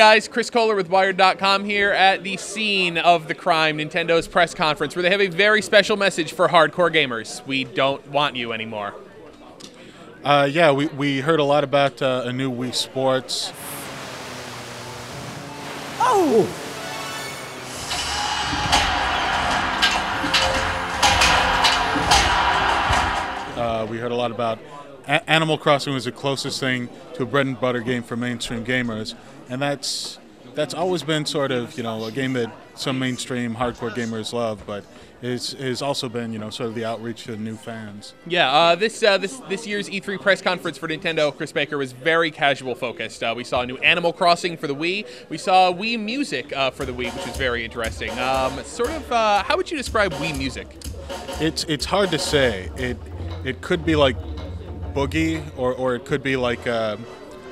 guys, Chris Kohler with Wired.com here at the scene of the crime, Nintendo's press conference, where they have a very special message for hardcore gamers. We don't want you anymore. Yeah, we heard a lot about a new Wii Sports. Oh! We heard a lot about Animal Crossing was the closest thing to a bread and butter game for mainstream gamers, and that's always been sort of, you know, a game that some mainstream hardcore gamers love, but has also been, you know, sort of the outreach to new fans. Yeah, this year's E3 press conference for Nintendo, Chris Baker, was very casual focused. We saw a new Animal Crossing for the Wii. We saw Wii Music for the Wii, which was very interesting. How would you describe Wii Music? It's hard to say. It could be like Boogie, or it could be like a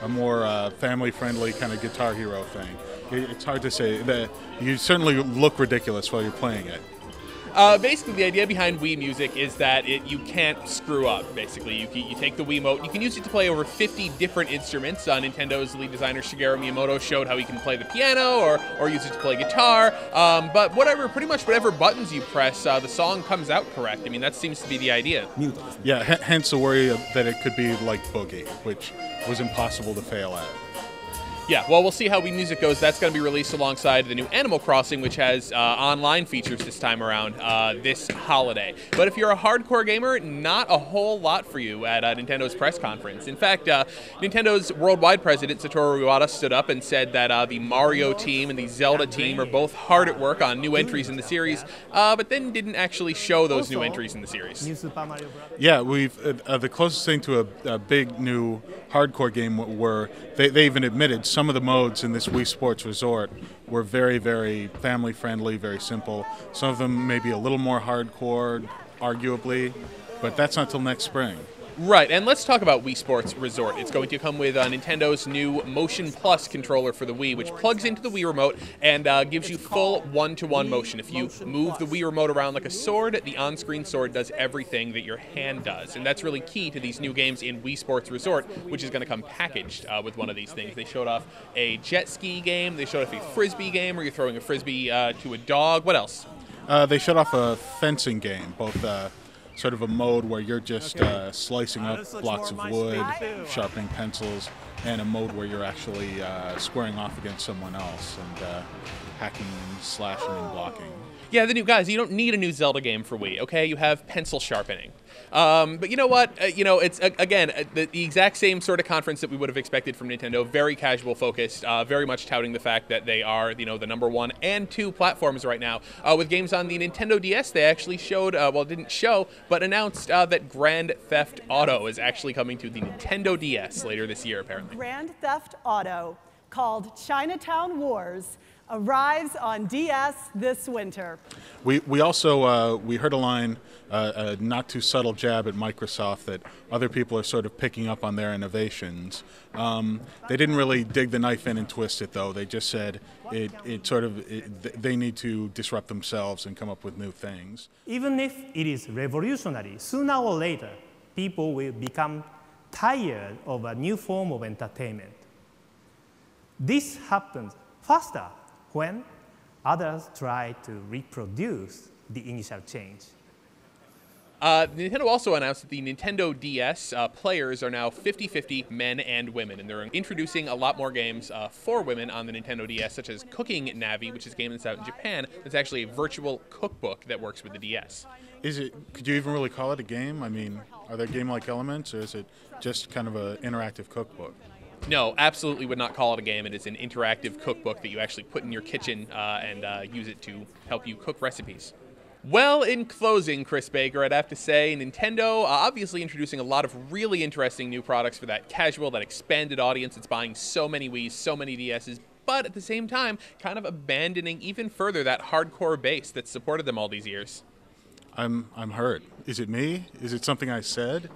more family-friendly kind of Guitar Hero thing. It's hard to say. You certainly look ridiculous while you're playing it. Basically, the idea behind Wii Music is that you can't screw up, basically. You take the Wiimote, you can use it to play over 50 different instruments. Nintendo's lead designer Shigeru Miyamoto showed how you can play the piano or use it to play guitar. But pretty much whatever buttons you press, the song comes out correct. I mean, that seems to be the idea. Yeah, hence the worry that it could be like Boogie, which was impossible to fail at. Yeah, well, we'll see how Wii Music goes. That's going to be released alongside the new Animal Crossing, which has online features this time around this holiday. But if you're a hardcore gamer, not a whole lot for you at Nintendo's press conference. In fact, Nintendo's worldwide president, Satoru Iwata, stood up and said that the Mario team and the Zelda team are both hard at work on new entries in the series, but then didn't actually show those new entries in the series. Yeah, we've the closest thing to a big new hardcore game were, they even admitted some of the modes in this Wii Sports Resort were very, very family-friendly, very simple. Some of them maybe a little more hardcore, arguably, but that's not till next spring. Right, and let's talk about Wii Sports Resort. It's going to come with Nintendo's new Motion Plus Controller for the Wii, which plugs into the Wii Remote and gives you full one-to-one motion. If you move the Wii Remote around like a sword, the on-screen sword does everything that your hand does. And that's really key to these new games in Wii Sports Resort, which is going to come packaged with one of these things. They showed off a jet ski game. They showed off a frisbee game where you're throwing a frisbee to a dog. What else? They showed off a fencing game, both sort of a mode where you're just slicing up blocks of wood, sharpening pencils, and a mode where you're actually squaring off against someone else and hacking and slashing and blocking. Yeah, the new guys, you don't need a new Zelda game for Wii, okay? You have pencil sharpening. But you know what? It's, again, the exact same sort of conference that we would have expected from Nintendo. Very casual focused, very much touting the fact that they are, the number 1 and 2 platforms right now. With games on the Nintendo DS, they actually showed, didn't show, but announced that Grand Theft Auto is actually coming to the Nintendo DS later this year, apparently. Grand Theft Auto, called Chinatown Wars, arrives on DS this winter. We also we heard a line, a not too subtle jab at Microsoft that other people are sort of picking up on their innovations. They didn't really dig the knife in and twist it, though. They just said they need to disrupt themselves and come up with new things. Even if it is revolutionary, sooner or later, people will become tired of a new form of entertainment. This happens faster when others try to reproduce the initial change. Nintendo also announced that the Nintendo DS players are now 50-50 men and women, and they're introducing a lot more games for women on the Nintendo DS, such as Cooking Navi, which is a game that's out in Japan. It's actually a virtual cookbook that works with the DS. Could you even really call it a game? I mean, are there game-like elements, or is it just kind of an interactive cookbook? No, absolutely would not call it a game. It is an interactive cookbook that you actually put in your kitchen and use it to help you cook recipes. Well, in closing, Chris Baker, I'd have to say Nintendo obviously introducing a lot of really interesting new products for that casual, that expanded audience that's buying so many Wiis, so many DSs, but at the same time, kind of abandoning even further that hardcore base that supported them all these years. I'm hurt. Is it me? Is it something I said?